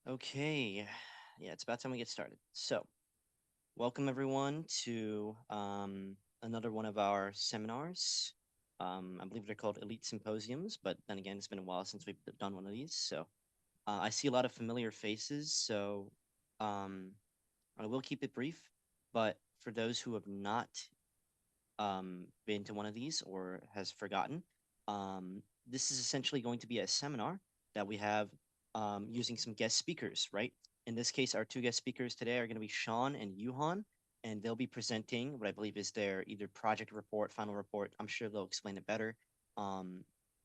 Okay, yeah, it's about time we get started. So, welcome everyone to another one of our seminars. I believe they're called Elite Symposiums, but then again, it's been a while since we've done one of these. So, I see a lot of familiar faces. So, um, I will keep it brief. But for those who have not been to one of these or has forgotten, this is essentially going to be a seminar that we have using some guest speakers, right? In this case, our two guest speakers today are going to be Sean and Yuhan, and they'll be presenting what I believe is their either project report, final report. I'm sure they'll explain it better. Um,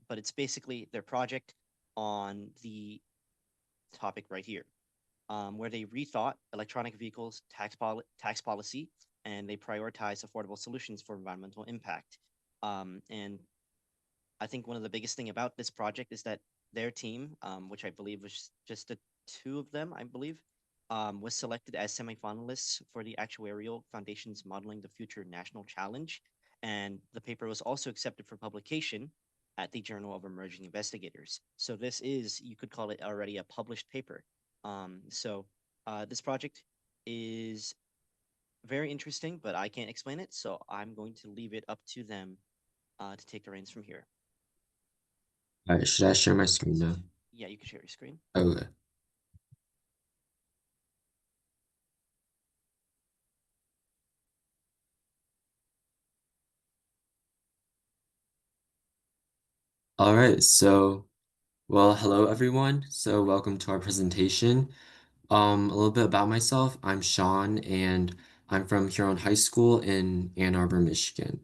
but it's basically their project on the topic right here, where they rethought electronic vehicles tax policy and they prioritize affordable solutions for environmental impact. And I think one of the biggest thing about this project is that their team, which I believe was just the two of them, I believe, was selected as semifinalists for the Actuarial Foundation's Modeling the Future National Challenge. And the paper was also accepted for publication at the Journal of Emerging Investigators. So this is, you could call it already a published paper. This project is very interesting, but I can't explain it. So I'm going to leave it up to them to take the reins from here. All right, should I share my screen now? Yeah, you can share your screen. Okay. All right, hello everyone. So welcome to our presentation. A little bit about myself. I'm Sean and I'm from Huron High School in Ann Arbor, Michigan.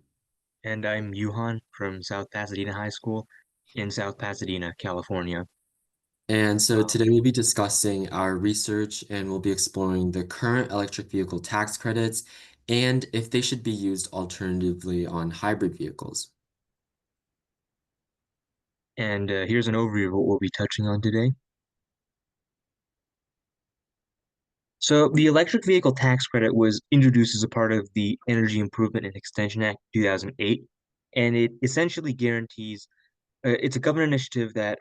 And I'm Youhan from South Pasadena High School in South Pasadena, California. And so Um, today we'll be discussing our research and we'll be exploring the current electric vehicle tax credits and if they should be used alternatively on hybrid vehicles. and here's an overview of what we'll be touching on today. So, the electric vehicle tax credit was introduced as a part of the Energy Improvement and Extension Act 2008, and it essentially guarantees it's a government initiative that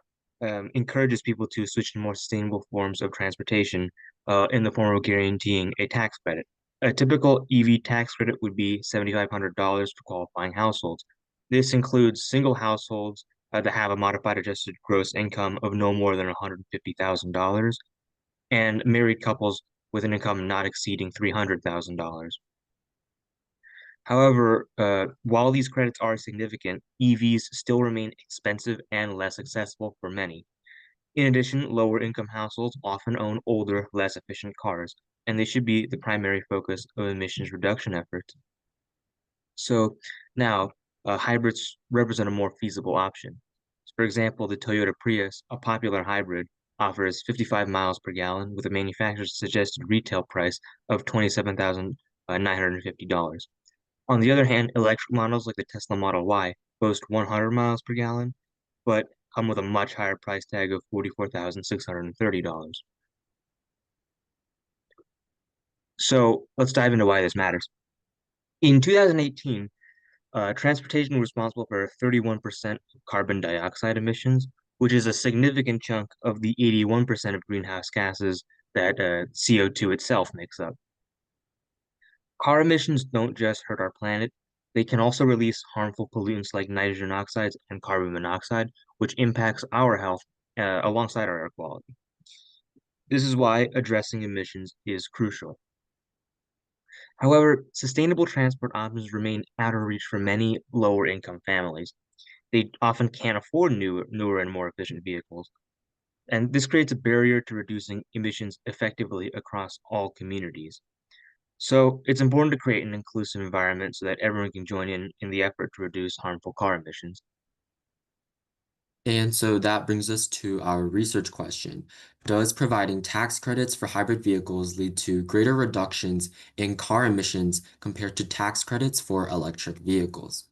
encourages people to switch to more sustainable forms of transportation in the form of guaranteeing a tax credit. A typical EV tax credit would be $7,500 for qualifying households. This includes single households that have a modified adjusted gross income of no more than $150,000 and married couples with an income not exceeding $300,000. However, while these credits are significant, EVs still remain expensive and less accessible for many. In addition, lower income households often own older, less efficient cars, and they should be the primary focus of emissions reduction efforts. So now, hybrids represent a more feasible option. For example, the Toyota Prius, a popular hybrid, offers 55 miles per gallon with a manufacturer's suggested retail price of $27,950. On the other hand, electric models like the Tesla Model Y boast 100 miles per gallon, but come with a much higher price tag of $44,630. So let's dive into why this matters. In 2018, transportation was responsible for 31% of carbon dioxide emissions, which is a significant chunk of the 81% of greenhouse gases that CO2 itself makes up. Car emissions don't just hurt our planet, they can also release harmful pollutants like nitrogen oxides and carbon monoxide, which impacts our health alongside our air quality. This is why addressing emissions is crucial. However, sustainable transport options remain out of reach for many lower income families. They often can't afford newer and more efficient vehicles. And this creates a barrier to reducing emissions effectively across all communities. So it's important to create an inclusive environment so that everyone can join in the effort to reduce harmful car emissions. And so that brings us to our research question. Does providing tax credits for hybrid vehicles lead to greater reductions in car emissions compared to tax credits for electric vehicles?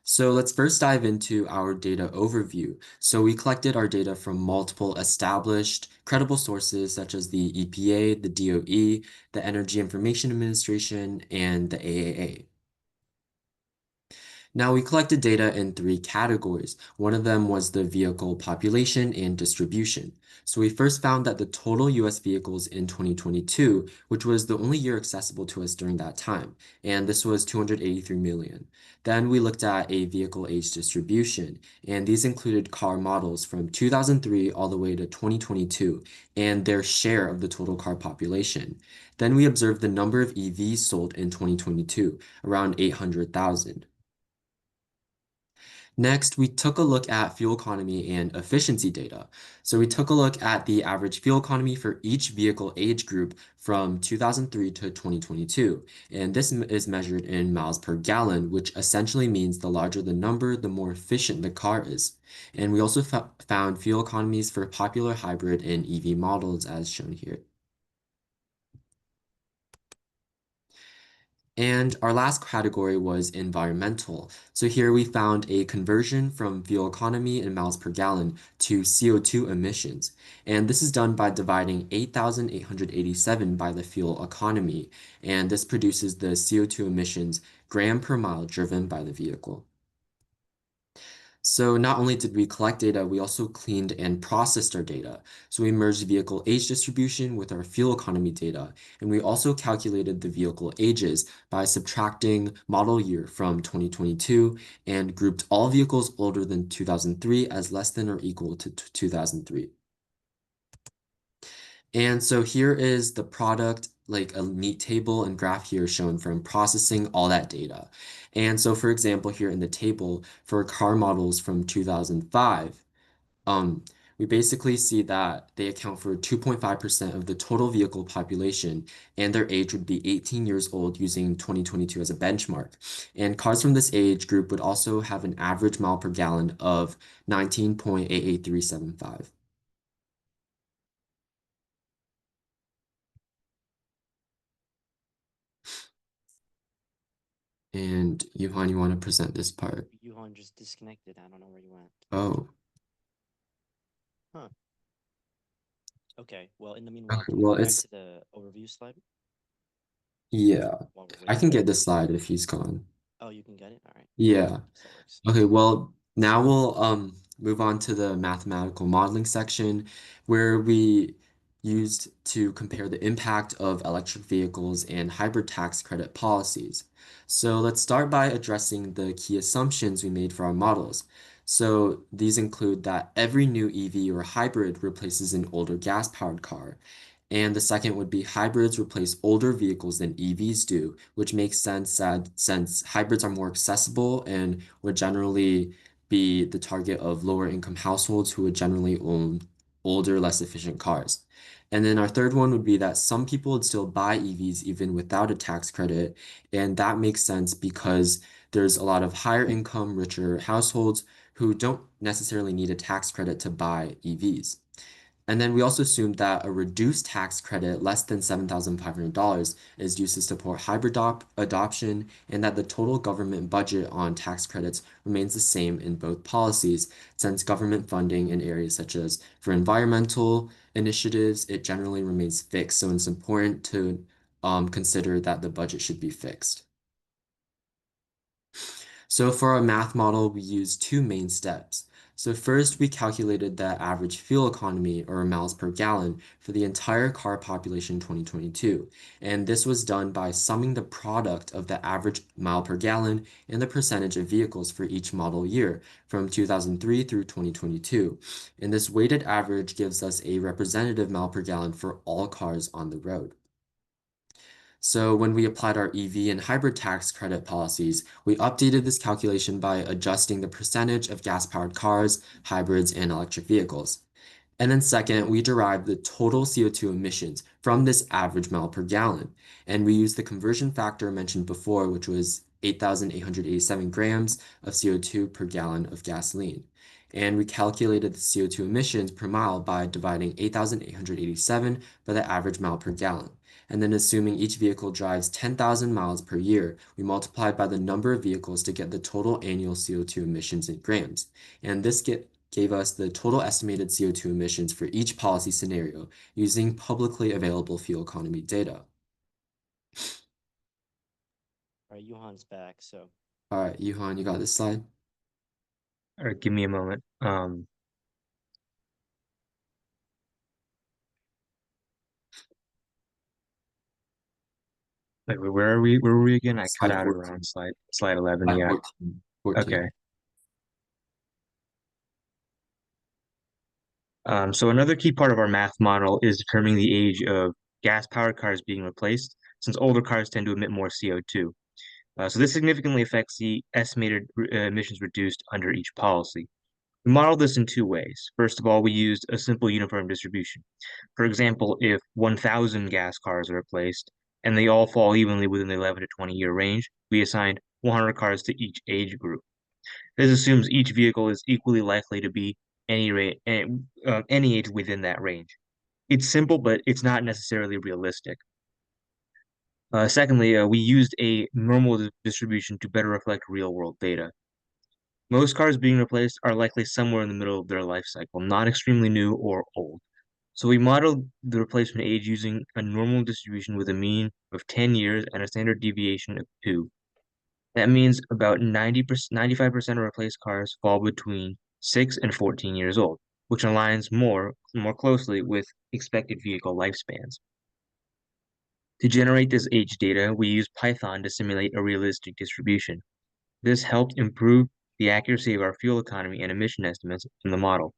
So let's first dive into our data overview. So we collected our data from multiple established, credible sources such as the EPA, the DOE, the Energy Information Administration, and the AAA. Now, we collected data in three categories. One of them was the vehicle population and distribution. So we first found that the total US vehicles in 2022, which was the only year accessible to us during that time, and this was 283 million. Then we looked at a vehicle age distribution, and these included car models from 2003 all the way to 2022 and their share of the total car population. Then we observed the number of EVs sold in 2022, around 800,000. Next, we took a look at fuel economy and efficiency data. So we took a look at the average fuel economy for each vehicle age group from 2003 to 2022. And this is measured in miles per gallon, which essentially means the larger the number, the more efficient the car is. And we also found fuel economies for popular hybrid and EV models as shown here. And our last category was environmental. So here we found a conversion from fuel economy in miles per gallon to CO2 emissions. And this is done by dividing 8,887 by the fuel economy. And this produces the CO2 emissions gram per mile driven by the vehicle. So not only did we collect data, we also cleaned and processed our data. So we merged vehicle age distribution with our fuel economy data, and we also calculated the vehicle ages by subtracting model year from 2022 and grouped all vehicles older than 2003 as less than or equal to 2003. And so here is the product, like a neat table and graph here shown from processing all that data. And so for example, here in the table for car models from 2005, um, we basically see that they account for 2.5% of the total vehicle population, and their age would be 18 years old using 2022 as a benchmark. And cars from this age group would also have an average mile per gallon of 19.88375. And Johan, you want to present this part? Youhan just disconnected. I don't know where you went. Oh, Huh. Okay. Well, in the meanwhile, okay. can we Well, go back it's, to the overview slide yeah. while we're I waiting? can get the slide if he's gone. Oh, you can get it? All right. Yeah. Guess that works. Okay, well, now we'll move on to the mathematical modeling section where we used to compare the impact of electric vehicles and hybrid tax credit policies. So let's start by addressing the key assumptions we made for our models. So these include that every new EV or hybrid replaces an older gas-powered car. And the second would be hybrids replace older vehicles than EVs do, which makes sense since hybrids are more accessible and would generally be the target of lower income households who would generally own older, less efficient cars. And then our third one would be that some people would still buy EVs even without a tax credit. And that makes sense because there's a lot of higher income, richer households who don't necessarily need a tax credit to buy EVs. And then we also assumed that a reduced tax credit less than $7,500 is used to support hybrid adoption, and that the total government budget on tax credits remains the same in both policies, since government funding in areas such as for environmental initiatives, it generally remains fixed. So it's important to consider that the budget should be fixed. So for our math model, we used two main steps. So first, we calculated the average fuel economy, or miles per gallon, for the entire car population in 2022. And this was done by summing the product of the average mile per gallon and the percentage of vehicles for each model year from 2003 through 2022. And this weighted average gives us a representative mile per gallon for all cars on the road. So when we applied our EV and hybrid tax credit policies, we updated this calculation by adjusting the percentage of gas-powered cars, hybrids, and electric vehicles. And then second, we derived the total CO2 emissions from this average mile per gallon. And we used the conversion factor mentioned before, which was 8,887 grams of CO2 per gallon of gasoline. And we calculated the CO2 emissions per mile by dividing 8,887 by the average mile per gallon. And then assuming each vehicle drives 10,000 miles per year, we multiplied by the number of vehicles to get the total annual CO2 emissions in grams. And this gave us the total estimated CO2 emissions for each policy scenario using publicly available fuel economy data. All right, Johan's back. So All right, Yuhan, you got this slide? All right, give me a moment. Where are we? Where were we again? I cut Slide out 14. around slide 11. Slide Yeah. 14. 14. Okay. So another key part of our math model is determining the age of gas-powered cars being replaced, since older cars tend to emit more CO2. So this significantly affects the estimated emissions reduced under each policy. We modeled this in two ways. First of all, we used a simple uniform distribution. For example, if 1,000 gas cars are replaced and they all fall evenly within the 11 to 20 year range, we assigned 100 cars to each age group. This assumes each vehicle is equally likely to be any age within that range. It's simple, but it's not necessarily realistic. Secondly, we used a normal distribution to better reflect real-world data. Most cars being replaced are likely somewhere in the middle of their life cycle, not extremely new or old. So we modeled the replacement age using a normal distribution with a mean of 10 years and a standard deviation of 2. That means about 95% of replaced cars fall between 6 and 14 years old, which aligns more closely with expected vehicle lifespans. To generate this age data, we use Python to simulate a realistic distribution. This helped improve the accuracy of our fuel economy and emission estimates in the model.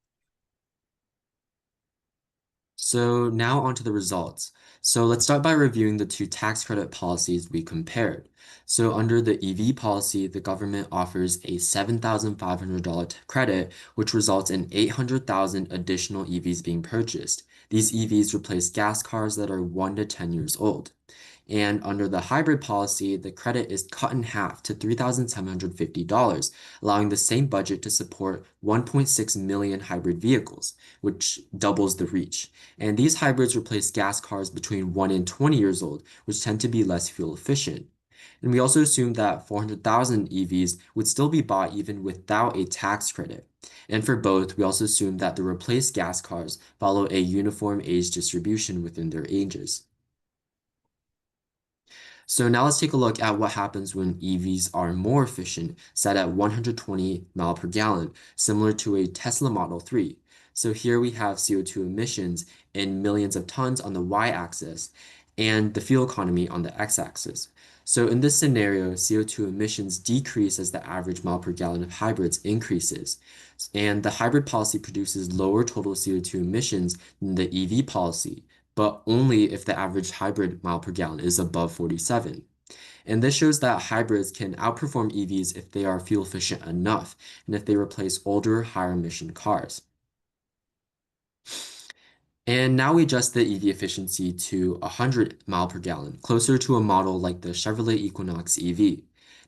So now on to the results. So let's start by reviewing the two tax credit policies we compared. So under the EV policy, the government offers a $7,500 credit, which results in 800,000 additional EVs being purchased. These EVs replace gas cars that are 1 to 10 years old. And under the hybrid policy, the credit is cut in half to $3,750, allowing the same budget to support 1.6 million hybrid vehicles, which doubles the reach. And these hybrids replace gas cars between 1 and 20 years old, which tend to be less fuel efficient. And we also assume that 400,000 EVs would still be bought even without a tax credit. And for both, we also assume that the replaced gas cars follow a uniform age distribution within their ages. So now let's take a look at what happens when EVs are more efficient, set at 120 mile per gallon, similar to a Tesla Model 3. So here we have CO2 emissions in millions of tons on the y-axis and the fuel economy on the x-axis. So in this scenario, CO2 emissions decrease as the average mile per gallon of hybrids increases. And the hybrid policy produces lower total CO2 emissions than the EV policy, but only if the average hybrid mile per gallon is above 47. And this shows that hybrids can outperform EVs if they are fuel efficient enough and if they replace older, higher emission cars. And now we adjust the EV efficiency to 100 mile per gallon, closer to a model like the Chevrolet Equinox EV.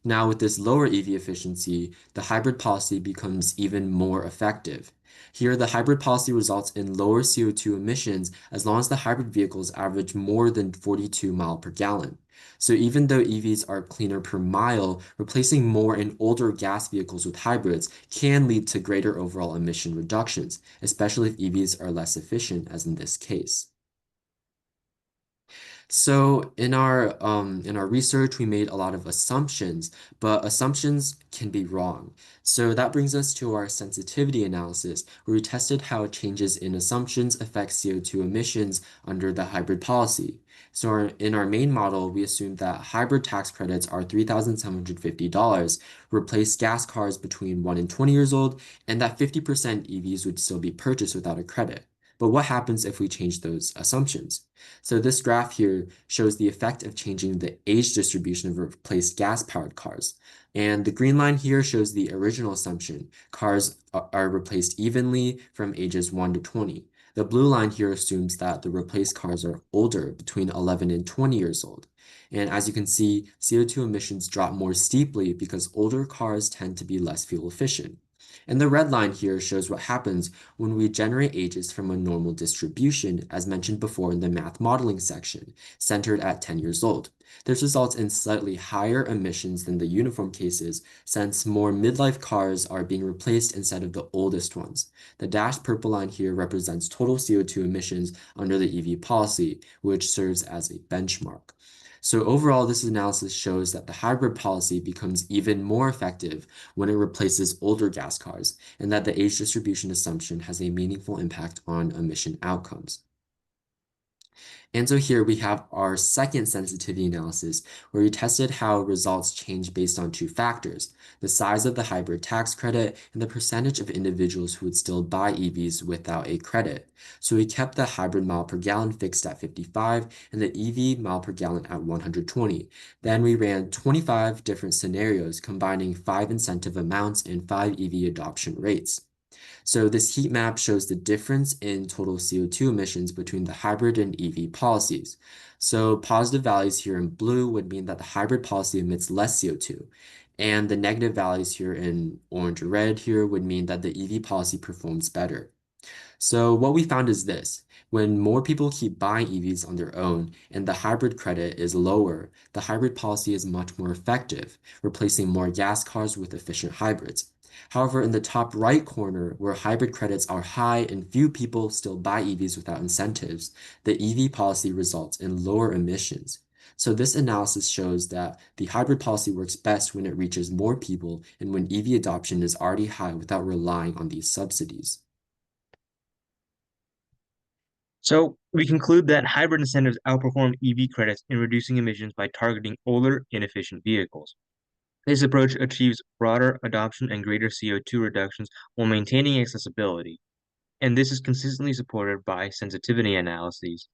Now with this lower EV efficiency, the hybrid policy becomes even more effective. Here, the hybrid policy results in lower CO2 emissions as long as the hybrid vehicles average more than 42 mile per gallon. So even though EVs are cleaner per mile, replacing more and older gas vehicles with hybrids can lead to greater overall emission reductions, especially if EVs are less efficient, as in this case. So in our research, we made a lot of assumptions, but assumptions can be wrong. So that brings us to our sensitivity analysis, where we tested how changes in assumptions affect CO2 emissions under the hybrid policy. So in our main model, we assumed that hybrid tax credits are $3,750, replace gas cars between 1 and 20 years old, and that 50% EVs would still be purchased without a credit. But what happens if we change those assumptions? So this graph here shows the effect of changing the age distribution of replaced gas-powered cars. And the green line here shows the original assumption. Cars are replaced evenly from ages 1 to 20. The blue line here assumes that the replaced cars are older, between 11 and 20 years old. And as you can see, CO2 emissions drop more steeply because older cars tend to be less fuel efficient. And the red line here shows what happens when we generate ages from a normal distribution, as mentioned before in the math modeling section, centered at 10 years old. This results in slightly higher emissions than the uniform cases, since more midlife cars are being replaced instead of the oldest ones. The dashed purple line here represents total CO2 emissions under the EV policy, which serves as a benchmark. So overall, this analysis shows that the hybrid policy becomes even more effective when it replaces older gas cars, and that the age distribution assumption has a meaningful impact on emission outcomes. And so here we have our second sensitivity analysis, where we tested how results change based on two factors, the size of the hybrid tax credit and the percentage of individuals who would still buy EVs without a credit. So we kept the hybrid mile per gallon fixed at 55 and the EV mile per gallon at 120. Then we ran 25 different scenarios combining 5 incentive amounts and 5 EV adoption rates. So this heat map shows the difference in total CO2 emissions between the hybrid and EV policies. So positive values here in blue would mean that the hybrid policy emits less CO2, and the negative values here in orange or red here would mean that the EV policy performs better. So what we found is this. When more people keep buying EVs on their own and the hybrid credit is lower, the hybrid policy is much more effective, replacing more gas cars with efficient hybrids. However, in the top right corner, where hybrid credits are high and few people still buy EVs without incentives, the EV policy results in lower emissions. So this analysis shows that the hybrid policy works best when it reaches more people and when EV adoption is already high without relying on these subsidies. So we conclude that hybrid incentives outperform EV credits in reducing emissions by targeting older, inefficient vehicles. This approach achieves broader adoption and greater CO2 reductions while maintaining accessibility, and this is consistently supported by sensitivity analyses.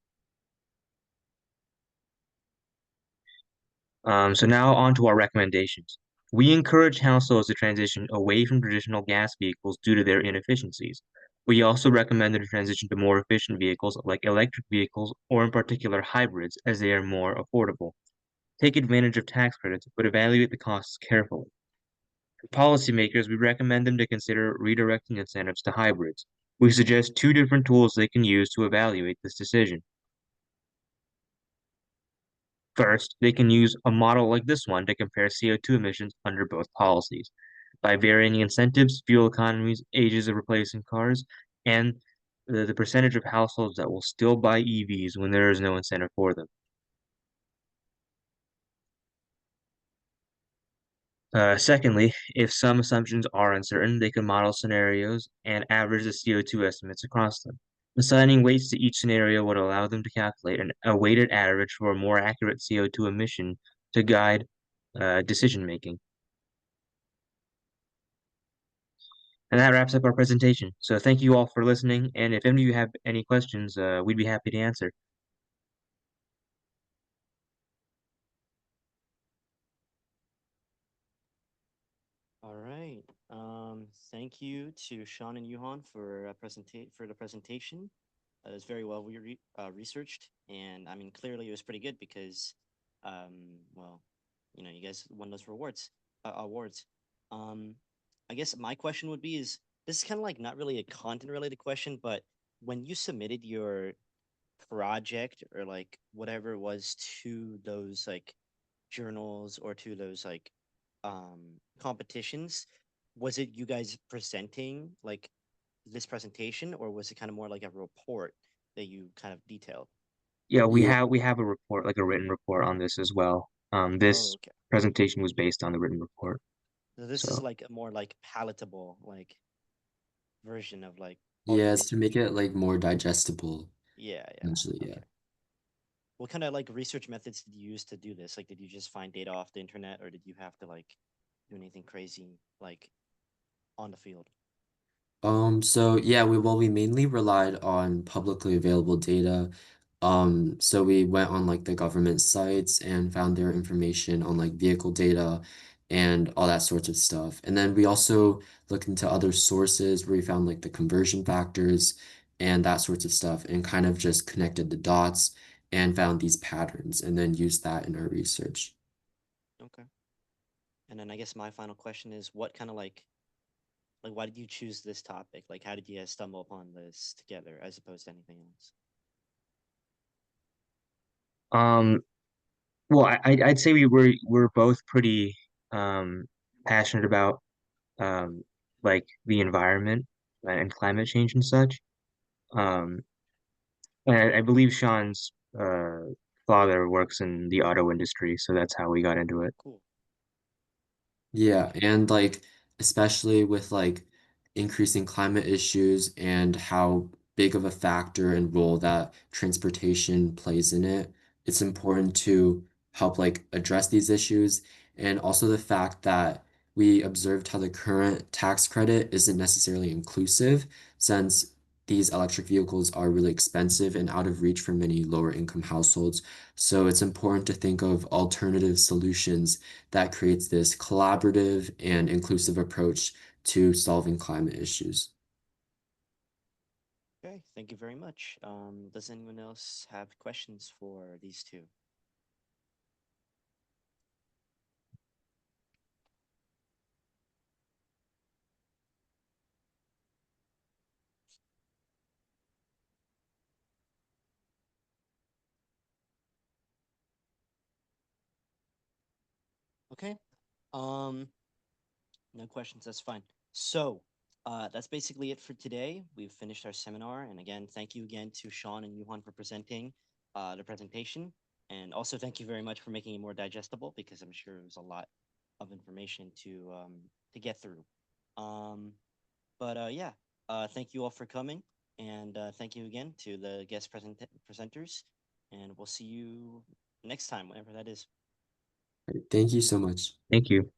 So now on to our recommendations. We encourage households to transition away from traditional gas vehicles due to their inefficiencies. We also recommend the transition to more efficient vehicles like electric vehicles or in particular hybrids as they are more affordable. Take advantage of tax credits, but evaluate the costs carefully. For policymakers, we recommend them to consider redirecting incentives to hybrids. We suggest two different tools they can use to evaluate this decision. First, they can use a model like this one to compare CO2 emissions under both policies by varying incentives, fuel economies, ages of replacing cars, and the percentage of households that will still buy EVs when there is no incentive for them. Secondly, if some assumptions are uncertain, they can model scenarios and average the CO2 estimates across them. Assigning weights to each scenario would allow them to calculate a weighted average for a more accurate CO2 emission to guide decision making. And that wraps up our presentation. So thank you all for listening. And if any of you have any questions, we'd be happy to answer. All right. Thank you to Sean and Yuhan for the presentation. It was very well researched, and I mean, clearly it was pretty good because, well, you guys won those awards. Um, I guess my question would be is this is kind of like not really a content related question, but when you submitted your project or like whatever it was to those like journals or to those like competitions, was it you guys presenting like this presentation or was it kind of more like a report that you kind of detailed? Yeah, we Yeah, have a report, like a written report on this as well. Oh, This okay. presentation was based on the written report. So this is So like a more like palatable like version of like all your yeah, it's to make research. it like more digestible, Yeah, yeah. essentially, yeah. Okay. What kind of like research methods did you use to do this? Like, did you just find data off the internet, or did you have to like do anything crazy like on the field? So yeah, we mainly relied on publicly available data. So we went on like the government sites and found their information on like vehicle data and all that sorts of stuff. And then we also looked into other sources where we found like the conversion factors and that sorts of stuff and kind of just connected the dots and found these patterns and then used that in our research. Okay. And then I guess my final question is, what kind of like why did you choose this topic? Like, how did you guys stumble upon this together as opposed to anything else? um, well, I'd say we're both pretty um passionate about um like the environment and climate change and such. Um, and I believe Sean's father works in the auto industry, so that's how we got into Oh, it. cool. Yeah, and like especially with like increasing climate issues and how big of a factor and role that transportation plays in it, it's important to help like address these issues. And also the fact that we observed how the current tax credit isn't necessarily inclusive, since these electric vehicles are really expensive and out of reach for many lower income households. So it's important to think of alternative solutions that creates this collaborative and inclusive approach to solving climate issues. Okay, thank you very much. Does anyone else have questions for these two? Okay. Um, no questions, that's fine. So, that's basically it for today. We've finished our seminar, and again, thank you again to Sean and Yuhan for presenting the presentation. And also, thank you very much for making it more digestible because I'm sure it was a lot of information to get through. Um, yeah, thank you all for coming, and thank you again to the guest presenters. And we'll see you next time, whenever that is. Thank you so much. Thank you.